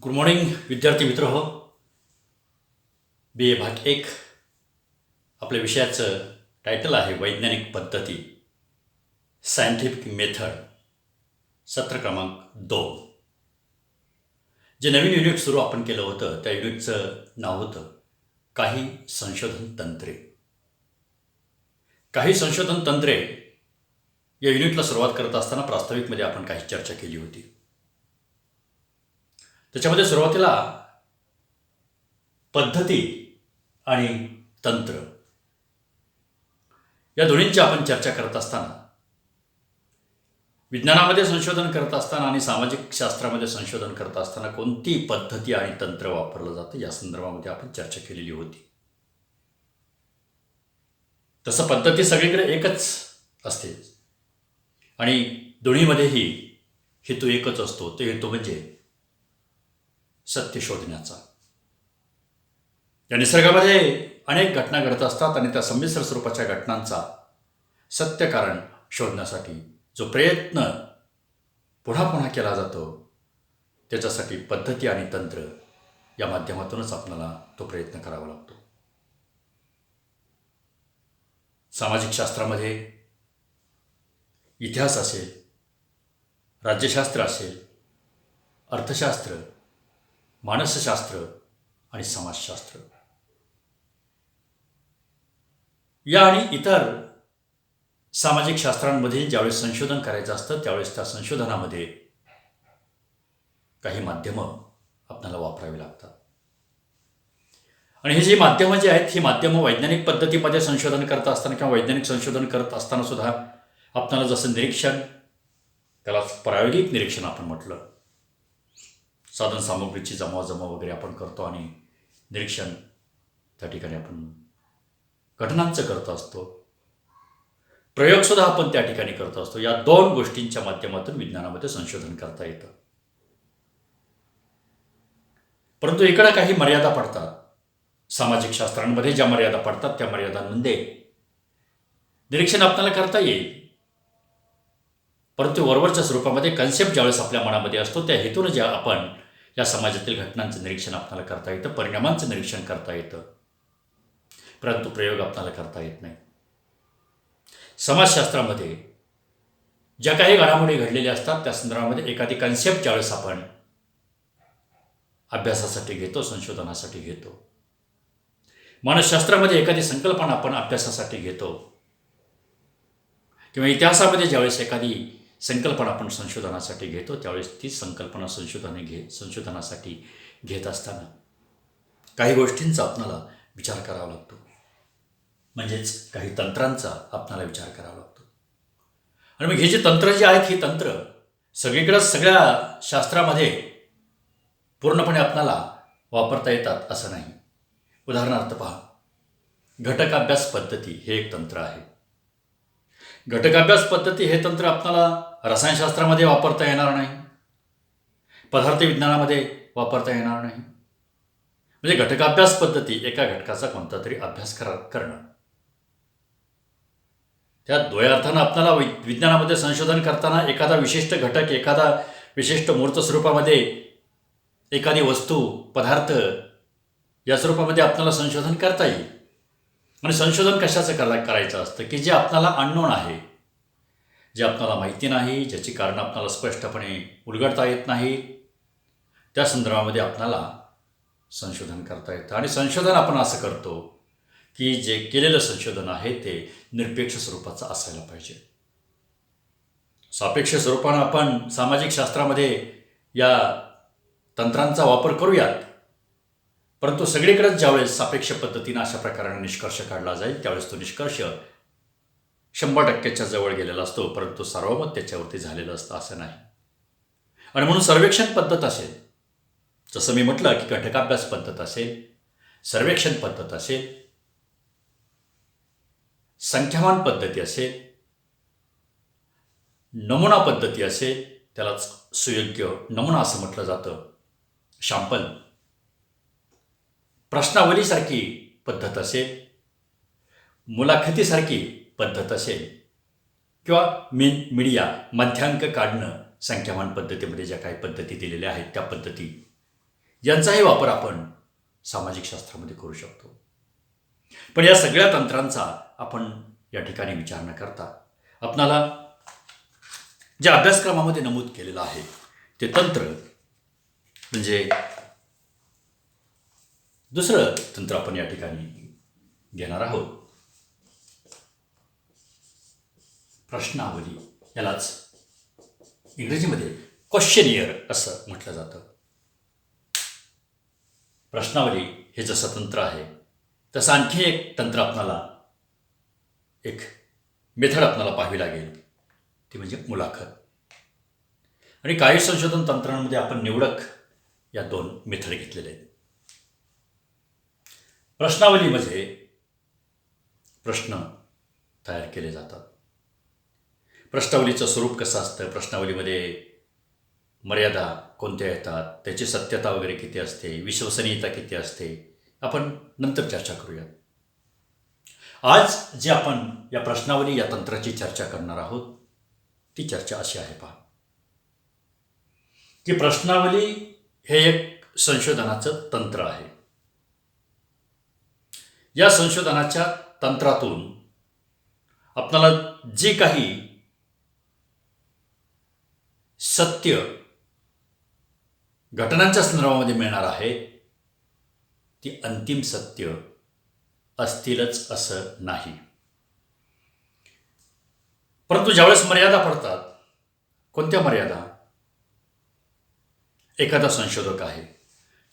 Good morning विद्यार्थी मित्र हो. बी ए भाग 1 आपल्या विषयाचं टायटल आहे वैज्ञानिक पद्धती, सायंटिफिक मेथड, सत्र क्रमांक 2. जे नवीन युनिट सुरू आपण केलं होतं त्या युनिटचं नाव होतं काही संशोधन तंत्रे. काही संशोधन तंत्रे या युनिटला सुरुवात करत असताना प्रास्ताविकमध्ये आपण काही चर्चा केली होती. त्याच्यामध्ये सुरुवातीला पद्धती आणि तंत्र या दोन्हींची आपण चर्चा करत असताना, विज्ञानामध्ये संशोधन करत असताना आणि सामाजिक शास्त्रामध्ये संशोधन करत असताना कोणती पद्धती आणि तंत्र वापरलं जातं या संदर्भामध्ये आपण चर्चा केलेली होती. तसं पद्धती सगळीकडे एकच असते आणि दोन्हीमध्येही हेतू एकच असतो. तो हेतू म्हणजे सत्य शोधण्याचा. या निसर्गामध्ये अनेक घटना घडत असतात आणि त्या संमिश्र स्वरूपाच्या घटनांचा सत्य कारण शोधण्यासाठी जो प्रयत्न पुन्हा पुन्हा केला जातो त्याच्यासाठी पद्धती आणि तंत्र या माध्यमातूनच आपल्याला तो प्रयत्न करावा लागतो. सामाजिक शास्त्रामध्ये इतिहास असेल, राज्यशास्त्र असेल, अर्थशास्त्र, मानसशास्त्र आणि समाजशास्त्र या आणि इतर सामाजिक शास्त्रांमध्ये ज्यावेळेस संशोधन करायचं असतं त्यावेळेस त्या संशोधनामध्ये काही माध्यमं आपल्याला वापरावी लागतात. आणि हे जी माध्यमं जी आहेत ही माध्यमं वैज्ञानिक पद्धतीमध्ये संशोधन करत असताना किंवा वैज्ञानिक संशोधन करत असताना सुद्धा आपल्याला जसं निरीक्षण, त्याला प्रायोगिक निरीक्षण आपण म्हटलं, साधन सामुग्रीची जमवाजमव वगैरे आपण करतो आणि निरीक्षण त्या ठिकाणी आपण घटनांचं करत असतो, प्रयोगसुद्धा आपण त्या ठिकाणी करत असतो. या दोन गोष्टींच्या माध्यमातून विज्ञानामध्ये संशोधन करता येतं. परंतु इकडं काही मर्यादा पडतात. सामाजिक शास्त्रांमध्ये ज्या मर्यादा पडतात त्या मर्यादांमध्ये निरीक्षण आपल्याला करता येईल, परंतु वरवरच्या स्वरूपामध्ये कन्सेप्ट ज्यावेळेस आपल्या मनामध्ये असतो त्या हेतून ज्या आपण या समाजातील घटनांचं निरीक्षण आपल्याला करता येतं, परिणामांचं निरीक्षण करता येतं, परंतु प्रयोग आपल्याला करता येत नाही. समाजशास्त्रामध्ये ज्या काही घडामोडी घडलेल्या असतात त्या संदर्भामध्ये एखादी कन्सेप्ट ज्यावेळेस आपण अभ्यासासाठी घेतो, संशोधनासाठी घेतो, मानसशास्त्रामध्ये एखादी संकल्पना आपण अभ्यासासाठी घेतो किंवा इतिहासामध्ये ज्यावेळेस एखादी संकल्पना आपण संशोधनासाठी घेतो त्यावेळेस ती संकल्पना संशोधनासाठी घेत असताना काही गोष्टींचा आपल्याला विचार करावा लागतो, म्हणजेच काही तंत्रांचा आपल्याला विचार करावा लागतो. आणि मग हे जे तंत्र जे आहेत ही तंत्र सगळीकडे सगळ्या शास्त्रामध्ये पूर्णपणे आपल्याला वापरता येतात असं नाही. उदाहरणार्थ पहा, घटकाभ्यास पद्धती हे एक तंत्र आहे. घटकाभ्यास पद्धती हे तंत्र आपल्याला रसायनशास्त्रामध्ये वापरता येणार नाही, पदार्थ विज्ञानामध्ये वापरता येणार नाही. म्हणजे घटकाभ्यास पद्धती एका घटकाचा कोणता तरी अभ्यास करणं, त्या द्वय अर्थानं आपल्याला विज्ञानामध्ये संशोधन करताना एखादा विशिष्ट घटक, एखादा विशिष्ट मूर्त स्वरूपामध्ये एखादी वस्तू, पदार्थ या स्वरूपामध्ये आपल्याला संशोधन करता येईल. आणि संशोधन कशाचं करायचं असतं की जे आपल्याला अननोन आहे, जे आपल्याला माहिती नाही, ज्याची कारणं आपल्याला स्पष्टपणे उलगडता येत नाही, त्या संदर्भामध्ये आपल्याला संशोधन करता येतं. आणि संशोधन आपण असं करतो की जे केलेलं संशोधन आहे ते निरपेक्ष स्वरूपाचं असायला पाहिजे. सापेक्ष स्वरूपानं आपण सामाजिक शास्त्रामध्ये या तंत्रांचा वापर करूयात, परंतु सगळीकडेच ज्यावेळेस सापेक्ष पद्धतीनं अशा प्रकाराने निष्कर्ष काढला जाईल त्यावेळेस तो निष्कर्ष 100% जवळ गेलेला असतो, परंतु सार्वमत त्याच्यावरती झालेलं असतं असं नाही. आणि म्हणून सर्वेक्षण पद्धत असेल, जसं मी म्हटलं की घटकाभ्यास पद्धत असेल, सर्वेक्षण पद्धत असेल, संख्यामान पद्धती असेल, नमुना पद्धती असेल, त्यालाच सुयोग्य नमुना असं म्हटलं जातं, शॅम्पल, प्रश्नावलीसारखी पद्धत असेल, मुलाखतीसारखी पद्धत असेल किंवा मीडिया मध्यांक काढणं, संख्यामान पद्धतीमध्ये ज्या काही पद्धती दिलेल्या आहेत त्या पद्धती यांचाही वापर आपण सामाजिक शास्त्रामध्ये करू शकतो. पण या सगळ्या तंत्रांचा आपण या ठिकाणी विचार न करता आपणाला ज्या अभ्यासक्रमामध्ये नमूद केलेलं आहे ते तंत्र म्हणजे दुसरं तंत्र आपण या ठिकाणी घेणार आहोत. प्रश्नावली, यालाच इंग्रजीमध्ये क्वेश्चनियर असं म्हटलं जातं. प्रश्नावली हे जसं तंत्र आहे तसं आणखी एक तंत्र आपणाला, एक मेथड आपणाला पाहावी लागेल, ती म्हणजे मुलाखत. आणि काही संशोधन तंत्रांमध्ये आपण निवडक या 2 मेथड घेतलेल्या आहेत. प्रश्नावलीमध्ये प्रश्न तयार केले जातात. प्रश्नावलीचं स्वरूप कसं असतं, प्रश्नावलीमध्ये मर्यादा कोणत्या येतात, त्याची सत्यता वगैरे किती असते, विश्वसनीयता किती असते, आपण नंतर चर्चा करूया. आज जे आपण या प्रश्नावली या तंत्राची चर्चा करणार आहोत ती चर्चा अशी आहे. पहा की प्रश्नावली हे एक संशोधनाचं तंत्र आहे. या संशोधनाच्या तंत्रातून आपल्याला जे काही सत्य घटनांच्या संदर्भामध्ये मिळणार आहे ती अंतिम सत्य असतीलच असं नाही. परंतु ज्यावेळेस मर्यादा पडतात, कोणत्या मर्यादा? एखादा संशोधक आहे,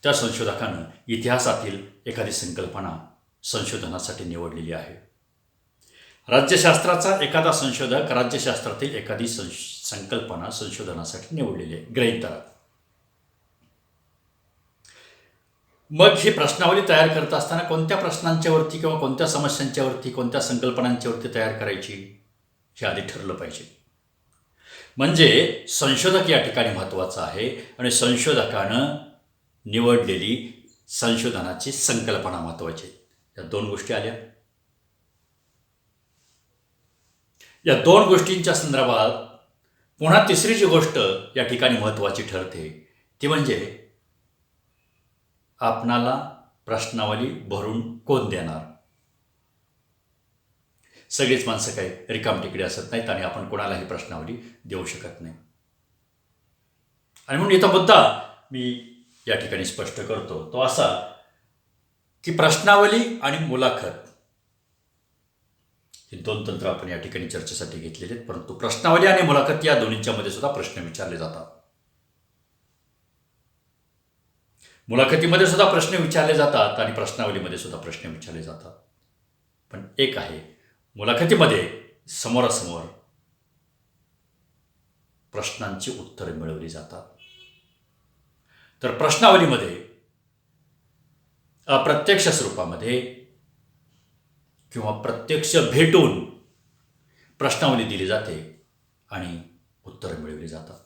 त्या संशोधकानं इतिहासातील एखादी संकल्पना संशोधनासाठी निवडलेली आहे. राज्यशास्त्राचा एखादा संशोधक राज्यशास्त्रातील एखादी संकल्पना संशोधनासाठी निवडलेली आहे, गृहीत धरा. मग ही प्रश्नावली तयार करत असताना कोणत्या प्रश्नांच्यावरती किंवा कोणत्या समस्यांच्यावरती, कोणत्या संकल्पनांच्यावरती तयार करायची हे आधी ठरलं पाहिजे. म्हणजे संशोधक या ठिकाणी महत्त्वाचा आहे आणि संशोधकानं निवडलेली संशोधनाची संकल्पना महत्त्वाची. या 2 गोष्टी आल्या. या 2 गोष्टींच्या संदर्भात पुन्हा तिसरी जी गोष्ट या ठिकाणी महत्त्वाची ठरते ती म्हणजे आपणाला प्रश्नावली भरून कोण देणार. सगळीच माणसं काही रिकामटेकडे असत नाहीत आणि आपण कोणालाही प्रश्नावली देऊ शकत नाही. आणि म्हणून इथं मुद्दा मी या ठिकाणी स्पष्ट करतो तो असा की प्रश्नावली आणि मुलाखत हे 2 तंत्र आपण या ठिकाणी चर्चेसाठी घेतलेले आहेत. परंतु प्रश्नावली आणि मुलाखत या दोन्हींच्यामध्ये सुद्धा प्रश्न विचारले जातात. मुलाखतीमध्ये सुद्धा प्रश्न विचारले जातात आणि प्रश्नावलीमध्ये सुद्धा प्रश्न विचारले जातात. पण एक आहे, मुलाखतीमध्ये समोरासमोर प्रश्नांची उत्तरे मिळवली जातात. तर प्रश्नावलीमध्ये अप्रत्यक्ष स्वरूपामध्ये किंवा प्रत्यक्ष भेटून प्रश्नावली दिली जाते आणि उत्तरं मिळवली जातात.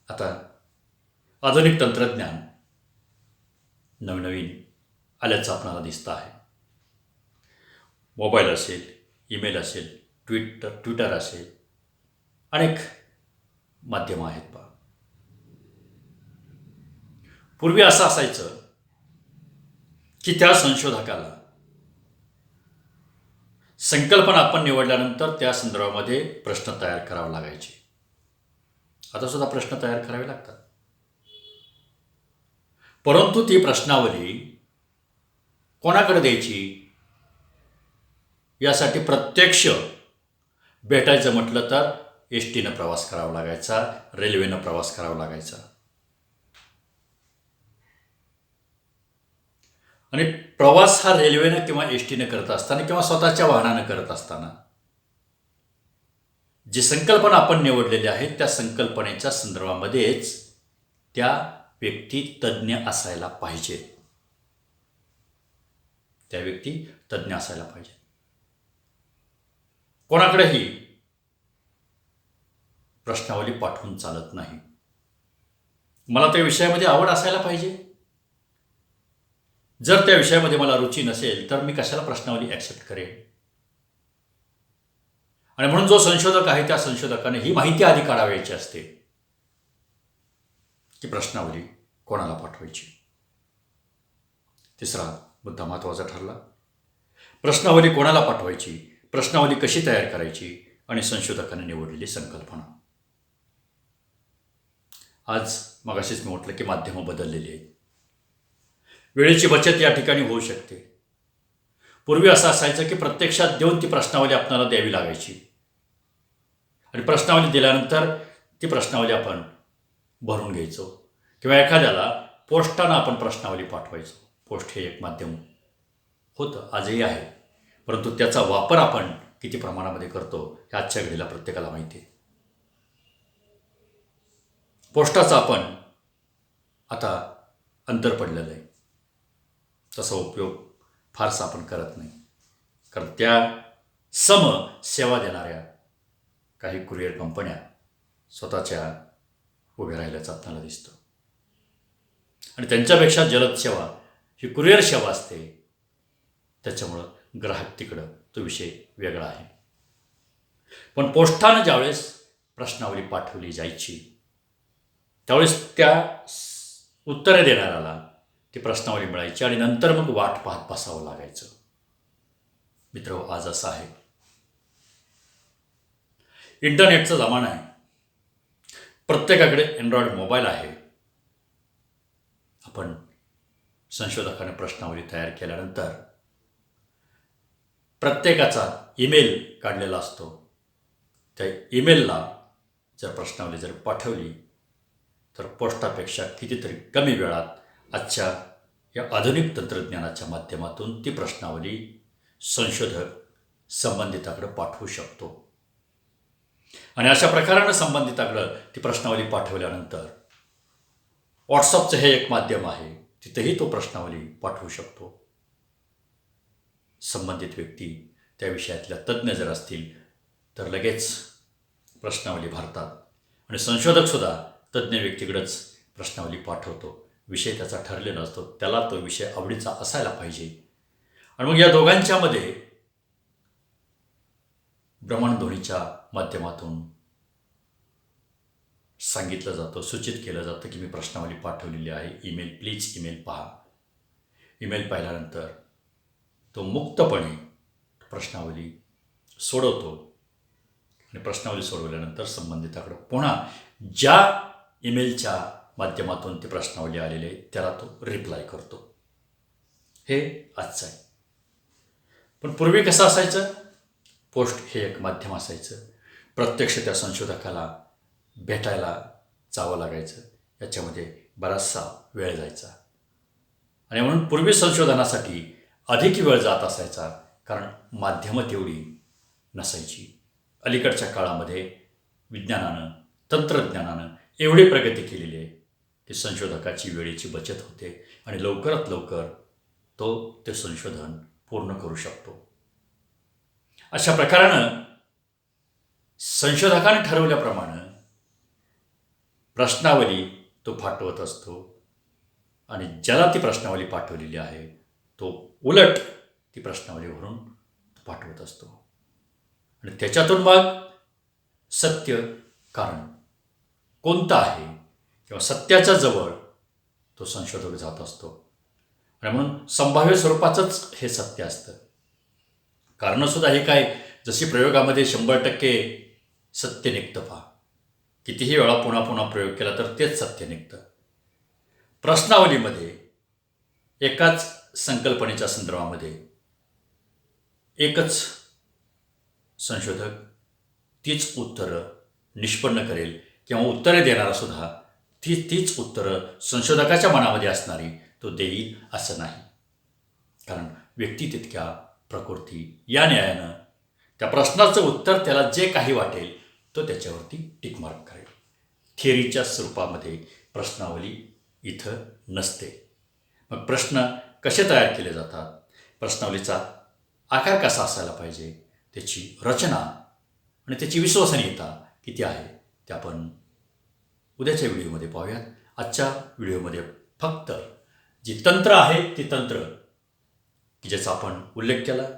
आता आधुनिक तंत्रज्ञान नवनवीन आल्याचं आपल्याला दिसतं आहे. मोबाईल असेल, ईमेल असेल, ट्विटर असेल, अनेक माध्यमं आहेत. पहा, पूर्वी असं असायचं की त्या संशोधकाला संकल्पना आपण निवडल्यानंतर त्या संदर्भामध्ये प्रश्न तयार करावे लागायचे. आता सुद्धा प्रश्न तयार करावे लागतात. परंतु ती प्रश्नावली कोणाकडे द्यायची यासाठी प्रत्यक्ष भेटायचं म्हटलं तर एसटीनं प्रवास करावा लागायचा, रेल्वेनं प्रवास करावा लागायचा. आणि प्रवास हा रेल्वेनं किंवा एसटीनं करत असताना किंवा स्वतःच्या वाहनानं करत असताना जी संकल्पना आपण निवडलेली आहे त्या संकल्पनेच्या संदर्भामध्येच त्या व्यक्ती तज्ज्ञ असायला पाहिजे. त्या व्यक्ती तज्ज्ञ असायला पाहिजे. कोणाकडेही प्रश्नावली पाठवून चालत नाही. मला त्या विषयामध्ये आवड असायला पाहिजे. जर त्या विषयामध्ये मला रुची नसेल तर मी कशाला प्रश्नावली ॲक्सेप्ट करेन. आणि म्हणून जो संशोधक आहे त्या संशोधकाने ही माहिती आधी काढावयाची असते की प्रश्नावली कोणाला पाठवायची. तिसरा मुद्दा महत्त्वाचा ठरला. प्रश्नावली कोणाला पाठवायची, प्रश्नावली कशी तयार करायची आणि संशोधकांनी निवडलेली संकल्पना. आज मगाशीच मी म्हटलं की माध्यमं बदललेली आहेत. वेळेची बचत या ठिकाणी होऊ शकते. पूर्वी असं असायचं की प्रत्यक्षात देऊन ती प्रश्नावली आपल्याला द्यावी लागायची आणि प्रश्नावली दिल्यानंतर ती प्रश्नावली आपण भरून घ्यायचो किंवा एखाद्याला पोस्टानं आपण प्रश्नावली पाठवायचो. पोस्ट हे एक माध्यम होतं, आजही आहे, परंतु त्याचा वापर आपण किती प्रमाणामध्ये करतो हे आजच्या घडीला प्रत्येकाला माहिती आहे. पोस्टाचा आपण आता अंतर पडलेलं आहे, तसा उपयोग फारसा आपण करत नाही, कारण त्या सेवा देणाऱ्या काही कुरिअर कंपन्या स्वतःच्या उभ्या राहिल्याचं आपल्याला दिसतं आणि त्यांच्यापेक्षा जलद सेवा ही कुरिअर सेवा असते. त्याच्यामुळं ग्राहक तिकडं तो विषय वेगळा आहे. पण पोस्टानं ज्यावेळेस प्रश्नावली पाठवली जायची त्यावेळेस त्या उत्तरे देणाऱ्याला ती प्रश्नावली मिळायची आणि नंतर मग वाट पाहत बसावं लागायचं. मित्र, आज असं आहे. इंटरनेटचा जमाना आहे. प्रत्येकाकडे अँड्रॉइड मोबाईल आहे. आपण संशोधकाने प्रश्नावली तयार केल्यानंतर प्रत्येकाचा ईमेल काढलेला असतो. त्या ईमेलला जर प्रश्नावली जर पाठवली तर पोस्टापेक्षा कितीतरी कमी वेळात आजच्या या आधुनिक तंत्रज्ञानाच्या माध्यमातून ती प्रश्नावली संशोधक संबंधिताकडे पाठवू शकतो. आणि अशा प्रकारानं संबंधिताकडं ती प्रश्नावली पाठवल्यानंतर व्हॉट्सअपचं हे एक माध्यम आहे, तिथेही तो प्रश्नावली पाठवू शकतो. संबंधित व्यक्ती त्या विषयातल्या तज्ज्ञ जर असतील तर लगेच प्रश्नावली भरतात आणि संशोधकसुद्धा तज्ज्ञ व्यक्तीकडेच प्रश्नावली पाठवतो. विषय त्याचा ठरलेला असतो, त्याला तो विषय आवडीचा असायला पाहिजे. आणि मग या दोघांच्यामध्ये भ्रमणध्वनीच्या माध्यमातून सांगितलं जातं, सूचित केलं जातं की मी प्रश्नावली पाठवलेली आहे, प्लीज ईमेल पहा. ईमेल पाहिल्यानंतर तो मुक्तपणे प्रश्नावली सोडवतो आणि प्रश्नावली सोडवल्यानंतर संबंधिताकडे पुन्हा ज्या ईमेलच्या माध्यमातून ती प्रश्नावली आलेली आहे त्याला तो रिप्लाय करतो. हे आजचं आहे. पण पूर्वी कसं असायचं, पोस्ट हे एक माध्यम असायचं. प्रत्यक्ष त्या संशोधकाला भेटायला जावं लागायचं. याच्यामध्ये बराचसा वेळ जायचा आणि म्हणून पूर्वी संशोधनासाठी अधिक वेळ जात असायचा, कारण माध्यमं तेवढी नसायची. अलीकडच्या काळामध्ये विज्ञानानं, तंत्रज्ञानानं एवढी प्रगती केलेली आहे की संशोधकाची वेळेची बचत होते आणि लवकरात लवकर तो ते संशोधन पूर्ण करू शकतो. अशा प्रकारानं संशोधकाने ठरवल्याप्रमाणे प्रश्नावली तो पाठवत असतो आणि ज्याला ती प्रश्नावली पाठवलेली आहे तो उलट ती प्रश्नावली भरून पाठवत असतो आणि त्याच्यातून मग सत्य कारण कोणतं आहे किंवा सत्याच्या जवळ तो संशोधक जात असतो आणि म्हणून संभाव्य स्वरूपाचंच हे सत्य असतं. कारणंसुद्धा हे काय, जशी प्रयोगामध्ये 100% सत्य निघतं पहा, कितीही वेळा पुन्हा पुन्हा प्रयोग केला तर तेच सत्य निघतं. प्रश्नावलीमध्ये एकाच संकल्पनेच्या संदर्भामध्ये एकच संशोधक तीच उत्तरं निष्पन्न करेल किंवा उत्तरे देणारासुद्धा तीच उत्तरं संशोधकाच्या मनामध्ये असणारी तो देईल असं नाही. कारण व्यक्ती तितक्या प्रकृती या न्यायानं त्या प्रश्नाचं उत्तर त्याला जे काही वाटेल तो त्याच्यावरती टिकमार्क करेल. थिअरीच्या स्वरूपामध्ये प्रश्नावली इथं नसते. मग प्रश्न कसे तयार केले जातात, प्रश्नावलीचा आकार कसा असायला पाहिजे, त्याची रचना आणि त्याची विश्वसनीयता किती आहे ते आपण उद्याच्या व्हिडिओमध्ये पाहूयात. आजच्या व्हिडिओमध्ये फक्त जी तंत्र आहे ती तंत्र की ज्याचा आपण उल्लेख केला,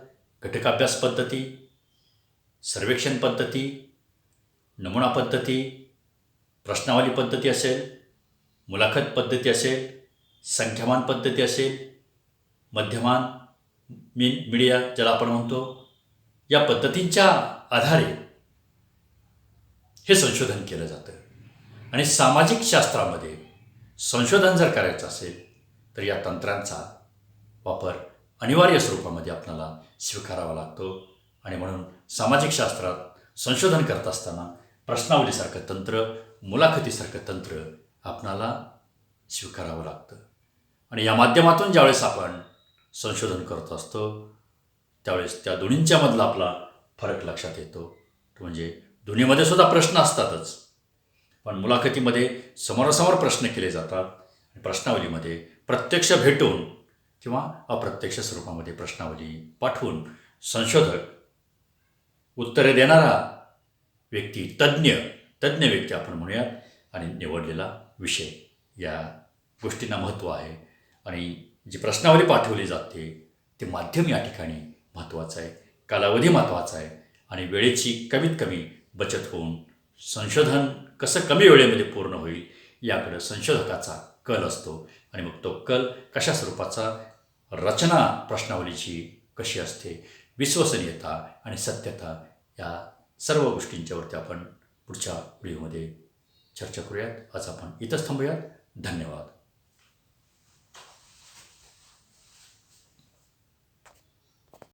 घटकाभ्यास पद्धती, सर्वेक्षण पद्धती, नमुना पद्धती, प्रश्नावली पद्धती असेल, मुलाखत पद्धती असेल, संख्यामान पद्धती असेल, मध्यमान मीडिया ज्याला आपण म्हणतो, या पद्धतींच्या आधारे हे संशोधन केलं जातं. आणि सामाजिक शास्त्रामध्ये संशोधन जर करायचं असेल तर या तंत्रांचा वापर अनिवार्य स्वरूपामध्ये आपल्याला स्वीकारावा लागतो. आणि म्हणून सामाजिक शास्त्रात संशोधन करत असताना प्रश्नावलीसारखं तंत्र, मुलाखतीसारखं तंत्र आपणाला स्वीकारावं लागतं. आणि या माध्यमातून ज्यावेळेस आपण संशोधन करत असतो त्यावेळेस त्या दोन्हींच्या मधला आपला फरक लक्षात येतो. तो म्हणजे दोन्हीमध्ये सुद्धा प्रश्न असतातच, पण मुलाखतीमध्ये समोरासमोर प्रश्न केले जातात आणि प्रश्नावलीमध्ये प्रत्यक्ष भेटून किंवा अप्रत्यक्ष स्वरूपामध्ये प्रश्नावली पाठवून संशोधक, उत्तरे देणारा व्यक्ती, तज्ज्ञ व्यक्ती आपण म्हणूयात, आणि निवडलेला विषय, या गोष्टींना महत्त्व आहे. आणि जी प्रश्नावली पाठवली जाते ते माध्यम या ठिकाणी महत्त्वाचं आहे, कालावधी महत्त्वाचा आहे, आणि वेळेची कमीत कमी बचत होऊन संशोधन कसं कमी वेळेमध्ये पूर्ण होईल याकडं संशोधकाचा कल असतो. आणि मग तो कल कशा स्वरूपाचा, रचना प्रश्नावलीची कशी असते, विश्वसनीयता आणि सत्यता, या सर्व गोष्टींच्यावरती आपण पुढच्या व्हिडिओमध्ये चर्चा करूयात. आज आपण इथंच थांबूयात. धन्यवाद.